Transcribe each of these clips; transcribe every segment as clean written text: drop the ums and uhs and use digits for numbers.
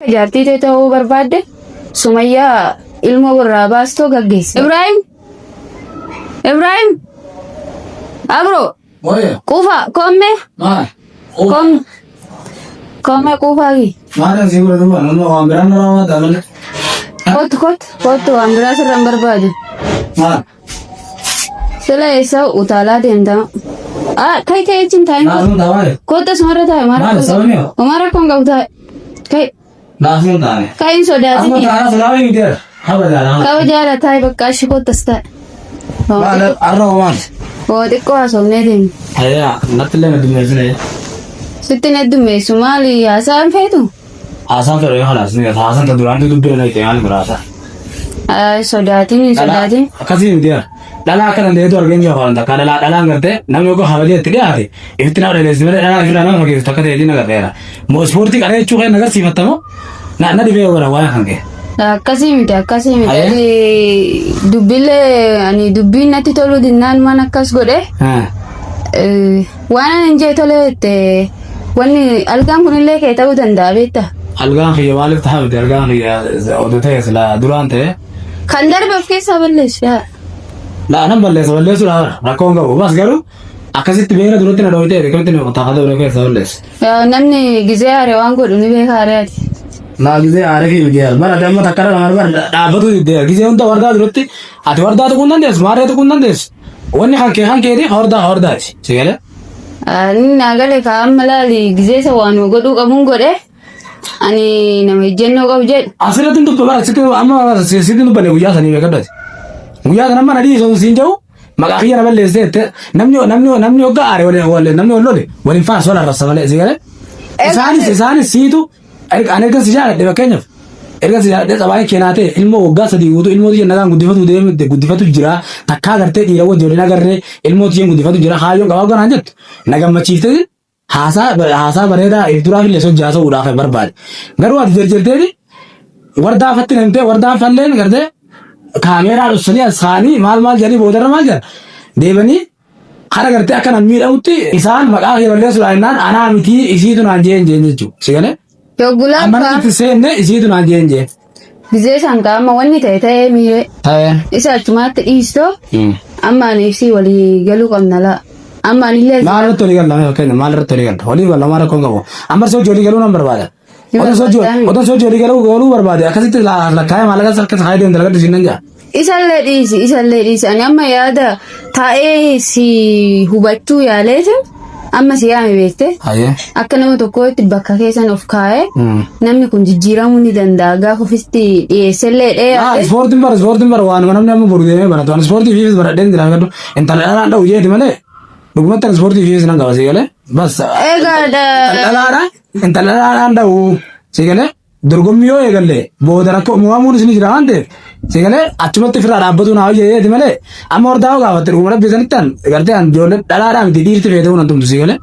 Jaartii ta'e ta'uu barbaadde Sumayyaa ilma warraa baastoo gaggeesse. Ibrahim Abro Kufa komme komme kufa gi Kot ambira sirran barbaade sila isa utaalaa deemtama kai ta'e cimtaa kota sumarra taa'e mara konga utaa'e kai kain sodaati kau jala taa'e bakka ashi kotas taa'e xiqqoo haasofnee deemne sitti na dummeessu maali haasaan feetu sodaatiin akkasiin deera dhalaa kana deetu argeen jiru waan takka dhalaan gartee namni yookaan hawalii itti dhiyaate itti na dhaleessi malee dhalaa fi dhalaa fageessu takka ta'ee diina garteera moo ispoortii qaree jechuu kan agarsiifattamu na dhibee gara waan kan kee akkasii miti dubbilee ani dubbiin natti tolu dinnaan man akkas godhe waan ani injee toleette wanni algaan kunillee kee ta'uu danda'a beekta algaan kiyya maaliif taa'amte algaan kiyya oduu ta'e sila duraan ta'e kan darbe of keessaa balleessu nan balleessu rakkoon qabu bas garuu akkasitti beekna duratti na dhooyte riqamti na taafata bira keessa balleessu namni gizee aare waan godhu ni beeka aareati naa gizee aare fi gizee bara damma takkara nama bara dhaabbatu didee gizee hunda wardaa duratti ati wardaa tuquu dandeessu maaree tuquu dandeessu wanni hankeeti hordaati sigale ani naagale kaan malaali gizee isa waan godhuu qabuun godhe ani nama ejjennoo qabu jedhu asirratti dubbe bara sitti dubbanne guyyaa sanii beekaddaati guyyaa sana mana dhiisoo siin jiru maqaa kiyya na balleessite namni hoggaa aare namni wallole waliin faana sola rasa malee sigale isaanis siitu ani erga si jaaladhe fakkeenyaaf erga si jaaladhe sabaa keenyaa ta'e ilmoo waggaa sadii guutuu ilmoo tiyya nagaan guddifatu jira takkaa gartee dhiira wajji waliin agarree ilmoo tiyya guddifatu jira haayyoon qabaa ganaan jettu na gammachiifte haasaa bareedaa duraaf illee sojjaa ta'uudhaaf barbaade garuu ati jarjarteeti wardaa fatti namtee wardaa falleen gartee kaameeraa dhussanii asaanii maal jedhanii boodarra maal jedha deebanii hara gartee akka nan miidhamutti isaan maqaa kee balleessuudhaan innaan anaa mitii isiitu naan jeen jechuudha sigale amma itti seenne isiitu naan jeen gizee isaan qaama wanni ta'e miire isa achumaatti dhiistoo amma ani ibsii walii galuu qabna laa amma anillee maal irratti walii galla fakkeenya maal irratti walii galla walii galla maal rakkoon qabu amma sochii walii galuu nan barbaada Odan sochii walii galuu barbaade akkasitti lakkaa'ee maallaqas harkas haayee deemte lagaddu siin nan jaa isallee dhiisi ani amma yaada taa'ee si hubachuu yaaleetu amma si yaame beekte akka nama tokkootti bakka keessan of kaa'ee namni kun jijjiiramuu ni danda'a gaafa ofitti dhiyeessellee ispoortiin bara waanuma namni amma boru deemee baratu waan ispoortii fiifis baradheen jira gaddu intala dhalaan dha'u jeeti malee dhugumatti ispoortii fiifis nan qaba sigalee bas intala dhalaan dha'u sigalee dorgommii yoo eegalle booda rakkoo uumamuun isin jira waan ta'eef sigalee achumatti ofirraa dhaabbatu naa hojjeteeti malee amma hordaa hoo gaafatte dhuguma dhabbisanittaan gartee an ijoollee dhalaadhaa miti dhiirti feetee hunan tumtu sigalee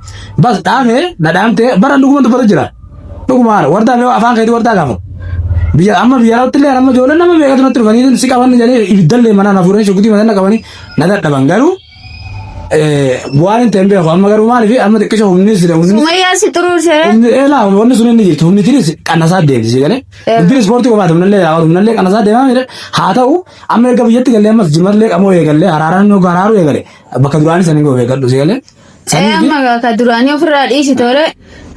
bas dhaamee na dhaamtee bara dhuguma dubbatu jira dhuguma wardaa mee afaan keetii wardaa gaafa amma biyya alaatti illee amma ijoollee nama beekatu natti dhufanii si qaban jedhanii ibiddallee mana na fuudhanii shukutii mataa na qabanii na dadhaban garuu bu'aan hin ta'in beeku amma garuu maaliif amma xiqqisha humnis Sumayyaa si xuruurse wanni sun inni jirtu humni tiris qannasaa deemsi galee dubbiin ispoortii qofaati humnallee qannasaa deemaa mire haa ta'u amma erga biyyatti gallee ammas jimallee qamoo eegallee haraaruu eegale bakka duraanii sanii goo eegadhu si galee amma ka duraanii ofirraa dhiisi tole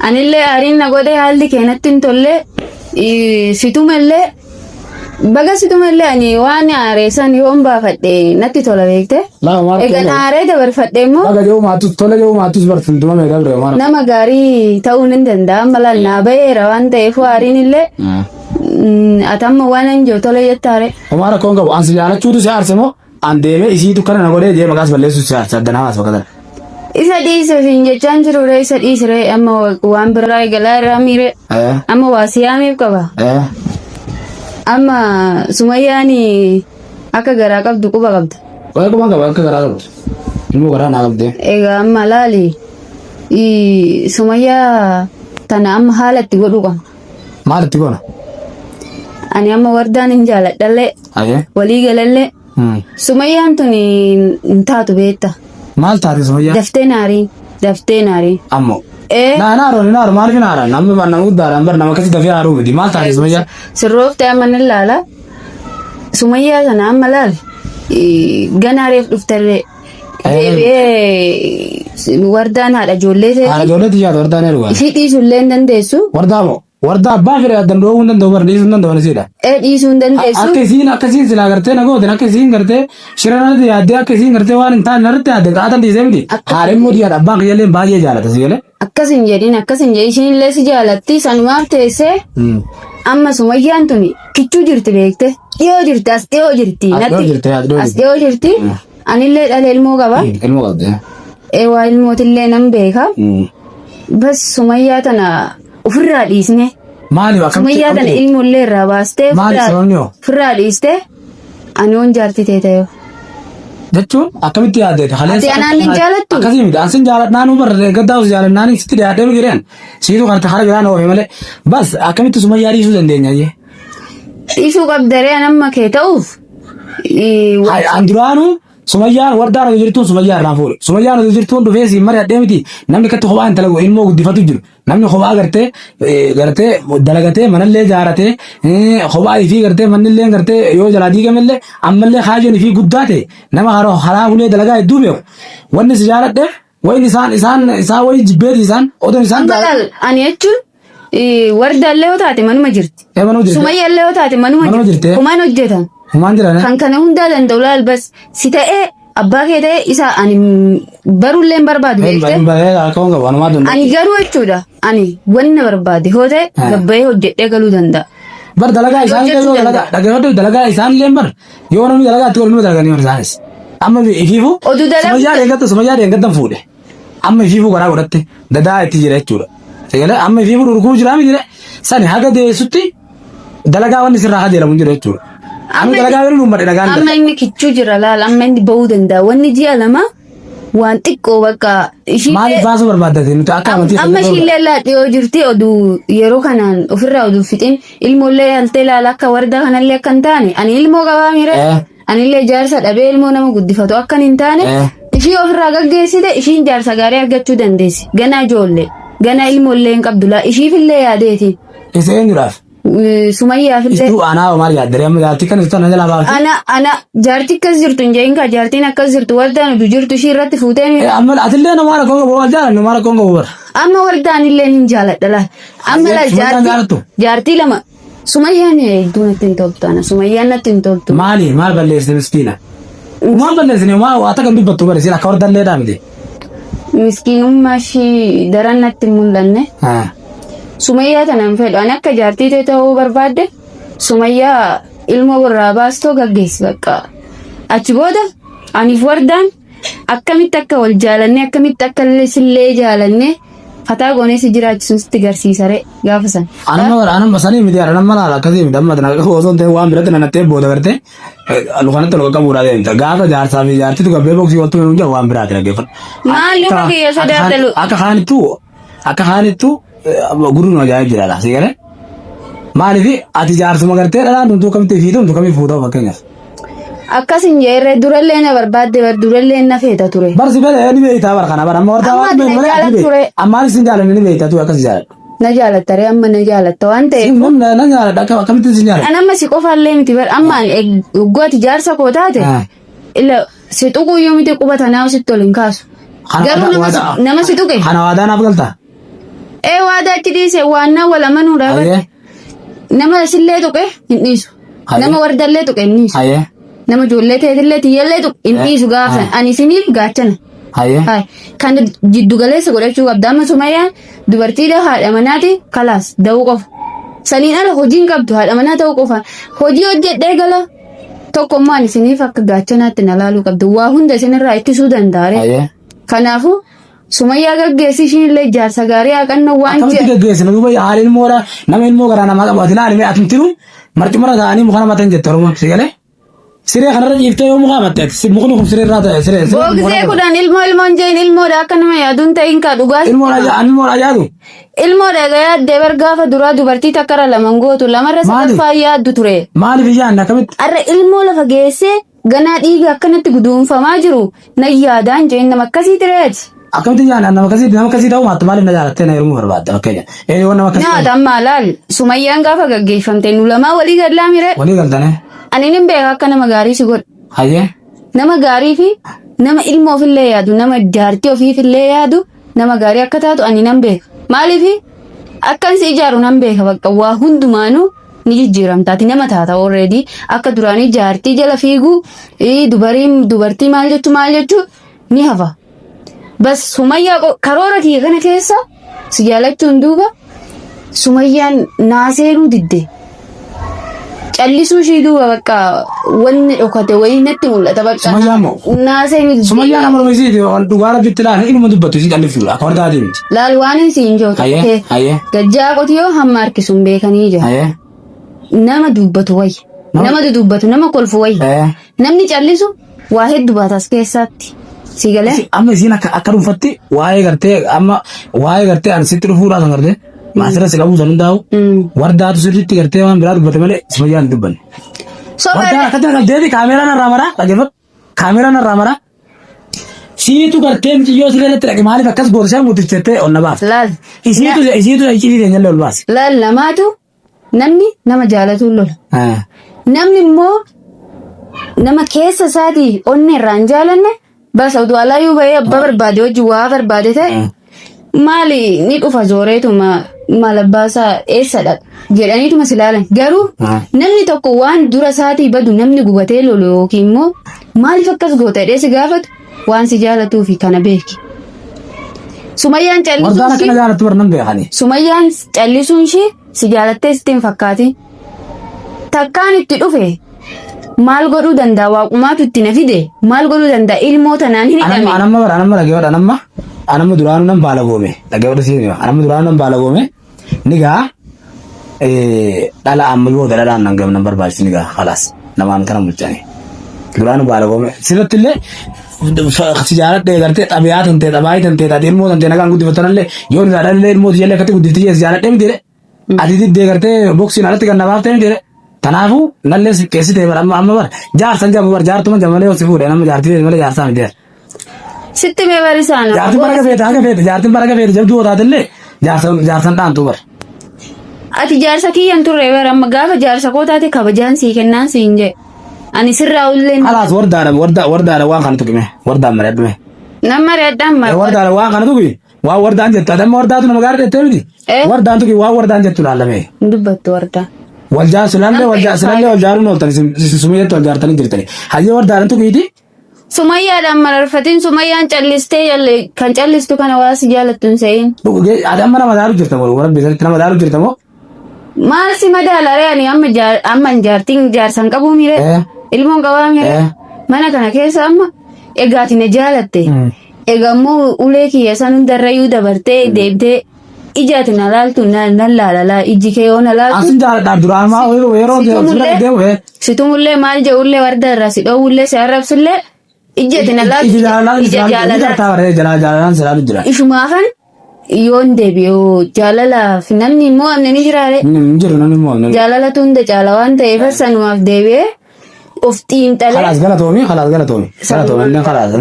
anillee aariin na godhe haalli keenatti hin tolle situmallee baga situmallee ani waan aareessan yoon baafadhe natti tola beekte egan aaree dabarfadhe immoo baga joo maatus bartintuma meeqabre nama gaarii ta'uun hin danda'a malaan naa ba'eera waan ta'eef aariin illee atamma waan anjoo tola jettaare homaa rakkoon qabu ansi jaalachuutu si aarse moo an deemee isiitu kana na godhee jee maqaas balleessu si aarse addanaa haas bakka isa dhiise siin jechaan jirure isa dhiisire amma waan biraa eegalaa irraa miire amma waa siyaameef qaba amma Sumayyaan akka garaa qabdu quba qabda. Waa quba qaba akka garaa qabdu. Ilmoo garaa naa qabdee. Egaa amma laali Sumayyaa tana amma haala itti godhuu qabna. Maal itti goona? Ani amma wardaan hin jaaladhallee. Walii galallee. Sumayyaan tun hin taatu beekta. Maal taate Sumayyaa? Daftee naarii. Ammoo Naaro maaliif naara nama guddaadhaan bar nama akkasii dafee haaruu miti maal taate Sumayyaa. Sirroofte amma ni laala. Sumayyaa sana amma laal ganaa reef dhuftarree. Deebi'ee wardaan haadha ijoollee ta'e. Haadha ijoollee tiyyaata wardaan hedduudha. Ishii dhiisuu illee hin dandeessu. Wardaa moo? Wardaa abbaa fedhe danda'uu hin danda'u bar dhiisuu hin danda'u nasiidha. Dhiisuu hin dandeessu. Akka isiin silaa gartee nagootin akka isiin gartee shirana yaaddee akka isiin gartee waan hin taane narratti yaadde qaatan dhiisee miti. Haadha immoo tiyyaata abbaan kiyyallee baay'ee jaalata si galee. Akkas hin jedhin ishiin illee si jaalatti sanumaaf teessee. Amma Sumayyaan tuni kichuu jirti beekte. Dhiyoo jirti as dhiyoo jirti. As dhiyoo jirti. Anillee dhala ilmoo qaba. Ilmoo qabdi. Waa ilmootillee nan beeka. Bas Sumayyaa tana ofirraa dhiisne. Maaliif akkamitti? Sumayyaa tana ilmoollee irraa baastee ofirraa dhiiste ani waan jaartii ta'e. Jechuun akkamitti yaaddeeta? Ati anaan hin jaalattu? Akkasii miti. Ansin jaaladhaan barree gaddaa osoo jaalannaan sitti dhiyaatee nu jireen. Siituu kanatti hara biraan oofee malee. Bas akkamitti Sumayyaa dhiisuu dandeenya jee? Dhiisuu qabdaree anamma kee ta'uuf. An duraanuu Sumayyaan wardaan osoo jirtuun Sumayyaa irraan fuudhe. Sumayyaan osoo jirtuun dhufee siin mari'adhee miti. Namni katti kophaa hin dalagu ilmoo guddifatu jiru. Namni kophaa gartee dalagatee manallee jaaratee kophaa ifii gartee mannillee gartee yoo jalaa diigamellee ammallee haajoon ifii guddaa ta'e nama haraa hulee dalagaa hedduu beeku. Wanni si jaaladheef wayin isaan wayi jibbeeti isaan odoon isaan jaalladhe. Ani jechuun wardaallee yoo taate manuma jirti. Sumayyaallee yoo taate manuma jirti. Kumaan hojjetan. Kan kana hundaa danda'u laal bas si ta'ee abbaa kee ta'ee isa ani baruullee barbaadu beekte. Ani garuu jechuudha ani wanna barbaade hoo ta'e gabbayee hojjedhee galuu danda'a. Bar dalagaa isaan yoo dhaggeeffatu dalagaa isaan illee bar yoo namni dalagaa itti waluma dalaganii bar isaanis. Amma ifiifuu Sumayyaa deeggattan fuudhe. Amma ifiifuu garaa godhatte dadaa itti jira jechuudha. Amma ifiifuu dhurguu jira mi jira sani haga deessutti dalagaa wanni sirraa hadeelamu jira jechuudha. Amma inni kichuu jira laal amma inni ba'uu danda'a wanni ji'a lama waan xiqqoo bakka. Maaliif baasuu barbaaddate nuti akka amantii. Amma ishiillee dhiyoo jirti oduu yeroo kanaan ofirraa oduu fixin ilmoollee haltee laala akka wardaa kanallee akka hin taane ani ilmoo qabaa miira anillee jaarsa dhabee ilmoo nama guddifatu akka hin taane ishii ofirraa gaggeessite ishiin jaarsa gaarii argachuu dandeessi ganaa ijoollee ganaa ilmoollee hin qabdu laa ishiifillee yaadeetiin. Isa eenyudhaaf? Sumayyaa fillee. Istuu aanaa maal yaaddaree amma jaartii kan ibsan na jalaa baafte. Ana jaartii akkas jirtu hin jeenka jaartiin akkas jirtu wardaan oduu jirtu ishii irratti fuutee mi. Amma atillee nama haala kongo wal jaalannu maala kongo bara. Amma wardaan illee hin jaaladha laa. Amma laa jaartii lama. Sumayyaan hedduu natti hin toltu ana Sumayyaan natti hin toltu. Maali maal balleessite miskiina? Maal balleessine waa akka kan dubbattu bara siin akka wardallee dhaamite. Miskiinummaa ishii daran natti hin mul'anne. Sumayyaa tanaan fedhu ani akka jaartii ta'e ta'uu barbaadde Sumayyaa ilmoo birraa baastoo gaggeessi bakka achi booda aniif wardaan akkamitti akka wal jaalannee akkamitti akka illee jaalannee fataa goonee si jiraachisuun sitti garsiisare gaafa san. Anamma sanii miti anamma laala akkasii miti amma tana osoo ta'e waan biratti nanattee booda garte lukanatti ol qaqqabuudhaa deemta gaafa jaarsaa fi jaartitu gabbee boksii wattu hin jiru waan biraati dhaggeeffadhu. Maal yoo kiyya sodaatalu. Akka haanittu gurri nu ajaa'ib jiraadha si galee maaliif ati jaarsuma gartee dhalaan tuntuu kamitti fiitu kamii fuudhamu fakkeenyaaf. Akkasin jeeree durallee na barbaadde durallee na feeta ture. Barsi bale ni beektaa bara kana bara amma wartaa waan beektaa ammaan sin jaalanne ni beektaa ture akkas jaaladhu. Na jaalattare amma na jaalatta waan ta'eef. Na jaaladha akkamitti sin jaaladha. Anamma si qofaallee miti bara amma waggooti jaarsa koo taate illa si tuquyyuu miti qubata naa sitti ol hin kaasu. Garuu nama si tuqe. Kana waadaan afgaltaa. Waadaa achi dhiise waan na wal amanuudha. Nama sillee tuqe hin dhiisu. Nama wardallee tuqe hin dhiisu. Nama ijoollee ta'etillee tiyyallee tuqe hin dhiisu gaafa ani isiniif gaachana. Kan jiddu galeessa godhachuu qabda amma Sumayyaan dubartiidha haadha manaati kalaas da'uu qofa. Saniin ala hojiin qabdu haadha manaa ta'uu qofa. Hojii hojjedhee gala tokkummaan isiniif akka gaachanaatti na laaluu qabdu. Waa hunda isinirraa ittisuu danda'a. Kanaafuu Sumayyaa gaggeessi ishiinillee jaarsa gaarii haqannoo waan jedhu. Akkamitti gaggeessi nama haala ilmoodha nama ilmoo garaa namaa qabaate ilaalimee atumtiru marcumara ta'anii muka nama ta'an jette Oromoon si galee. Siree kanarra ciiftee yoo muka amatte mukni kun siree irraa ta'e siree. Boogisee kudhan ilmoon jeen ilmoodha akka nama yaaduun ta'in kaa dhugaas. Ilmoodha yaadu. Ilmoodha egaa yaaddee bar gaafa duraa dubartii takkara laman gootu lamarra sadaffaa yaaddu ture. Maaliif iyyaan akkamitti? Arra ilmoo lafa geessee ganaa dhiiga akkanatti guduunfamaa jiru na yaadaan jeen nama akkasii tireeti. akkamitti nyaanna nama kasii ta'u maatti maaliif na jaalattee na hirmuu barbaadda fakkeenya. Waan nama kasii. Nyaata ammaa laal Sumayyaan gaafa gaggeeffamte nu lamaa walii galaa mire. Walii galtane. Ani nin beeka akka nama gaarii si godhu. Hayyee. Nama gaarii fi nama ilma ofillee yaadu nama jaartii ofiifillee yaadu nama gaarii akka taatu ani nan beeka. Maaliifi akkan si ijaaru nan beeka bakka waa hundumaanuu ni jijjiiramtaati nama taata already akka duraanii jaartii jala fiiguu dubartii maal jechuu ni hafa. Bas Sumayyaa karoora kiyya kana keessa si jaalachuun duuba Sumayyaan naaseenuu didde. Callisuu ishii duuba bakka wanni dhokate wayii natti mul'ata bakka. Sumayyaan moo? Naaseenuu didde. Sumayyaan amma lama dhugaa rabbitti laala ilma dubbatu isii calliftuu akka warra taatee miti. Laal waan hin siin jootu. Hayyee. Gajjaa qotiyoo hamma harkisuun beekanii jira. Hayyee. Nama dubbatu wayyi. Nama dubbatu nama kolfu wayyi. Namni callisu waa hedduu baatas keessatti. Si galee. Amma isiin akka dhuunfatti waa'ee gartee ani sitti dhufuudhaan kan gartee maasira si qabu san hundaa'u wardaatu sirriitti gartee waan biraa dubbate malee Sumayyaan hin dubbanne. Wardaan akkatti galteeti kaameeraan irraa maraa dhaggeeffatu kaameeraan irraa maraa siitu gartee miciyyoo sirreetti dhaqe maaliif akkas gootishaan muutichettee ol na baafte. Laal. Isiitu icciitii teenyallee ol baase. Laal namaatu namni nama jaalatuun lola. Namni immoo nama keessa isaatii onni irraan jaalanne. Basa utuu alaayuu bahee abbaa barbaade hojii waa barbaade ta'e maali ni dhufa zooreetuma maal abbaasaa eessadha jedhaniituma si ilaalan garuu namni tokko waan dura isaatii badu namni gubatee lolu yookiin immoo maaliif akkas goota jedhee si gaafatu waan si jaalatuu fi kana beeki. Sumayyaan callisuun ishee si jaalattee sitti hin fakkaatin takkaan itti dhufe. Maal godhuu danda'a waaqumaatu itti na fide maal godhuu danda'a ilmoota naan hin hidhame. Anamma duraanuu nan baala goome dhaggeeffatu siin anamma duraanuu nan baala goome nigaa dhala amma yoo dhalaan nan gam nan barbaachisi nigaa khalaas namaan kana mul'anii duraanuu baala goome sirratti illee si jaaladhee gartee xabiyaa tantee xabaayii tantee taatee ilmoo tantee nagaan guddifatanillee yoo ni dhalallee ilmoo tiyyallee akkatti guddifti si jaaladhee miti ati diddee gartee boksiin alatti kan nabaaf ta'e miti Tanaafu nallee keessitee amma bara jaarsan jamu bara jaartuma jamalee si fuudhe nama jaartii malee jaarsaa miti. Sitti mee barisaana. Jaartiin bara gafeete jaartiin bara gafeete jabduu taatellee jaarsan dhaantu bara. Ati jaarsa kiyyan turre bara amma gaafa jaarsa koo taate kabajaan sii kennaan siin jee. Ani sirraa ulleen. Halaas wardaadha waan kana tuqime wardaan mari'adhume. Nama mari'adhaan mara. Wardaadha waan kana tuqi waan wardaan jettu adamma wardaatu nama gaarii jettee miti. Wardaan tuqi waan wardaan jettu laalame. Dubbattu wardaan. Silalle waljaaruun ooltan Sumayyatti waljaartanii jirtani. Hayyee wardaan tuqiiti. Sumayyaadhaan mararfatiin Sumayyaan callistee kan callistu kana waa si jaalattu hin se'in. Amma nama daalu jirta moo warra beekatti nama daalu jirta moo? Maal si madaalare ani amma jaartiin jaarsan qabuu mire ilmoon qabaa mire mana kana keessa amma egaati na jaalatte egaa immoo ulee kiyya san hundarrayyuu dabartee deebitee ijaati na laaltu nan laalalaa ijji kee yoo na laaltu. Asin jaaladhaa duraan maa yeroo deemu situmullee maal jedhullee warda irraa si dhoowullee si arrabsullee ijjeeti na laaltu ija jaalalaa. Ishumaafan yoon deebi'u jaalalaaf namni immoo amne ni jiraare. Jaalalatu hunda caala waan ta'eef sanumaaf deebi'ee of xiinxalee. Khalaas galatoomi.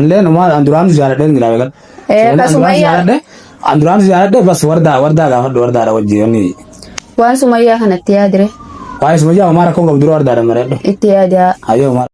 Illee numaa duraan jaaladhee ni laabe. Anduraan jaaladhee bas wardaa gaafadhu wardaadha wajjin. Waan Sumayyaa kanatti yaadire. Waa'ee Sumayyaa maara koon qabdu wardaadha mareedha. Itti yaadaa.